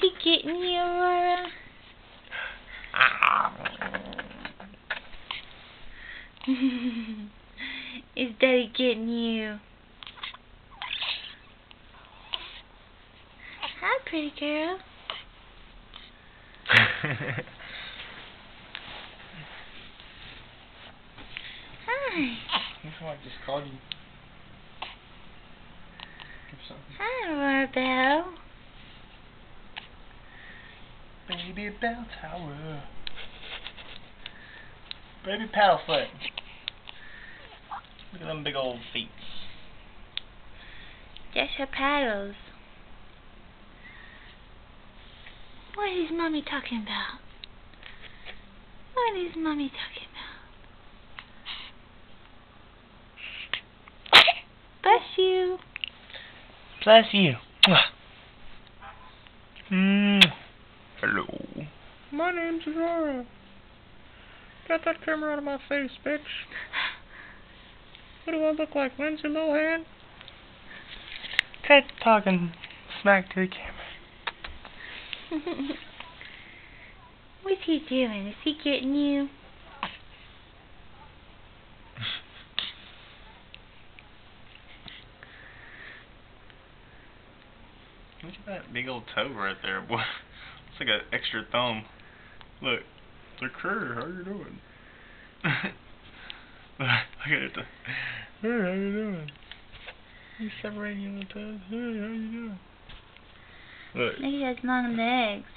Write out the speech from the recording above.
he getting you, Aurora? Is Daddy getting you? Hi, pretty girl. Hi. That's why I just called you. Hi, Aurora Belle. Baby Bell Tower. Baby Paddlefoot. Look at them big old feet. That's her paddles. What is Mommy talking about? What is Mommy talking about? Bless you. Bless you. Hello. My name's Aurora. Get that camera out of my face, bitch. What do I look like, Lindsay Lohan? Ted talking smack to the camera. What's he doing? Is he getting you? Look at that big old toe right there, boy. It's like an extra thumb. Look. The crew, how you doing? Look at it. Hey, how you doing? You separating your toes? Hey, how you doing? Look. Look at those long legs.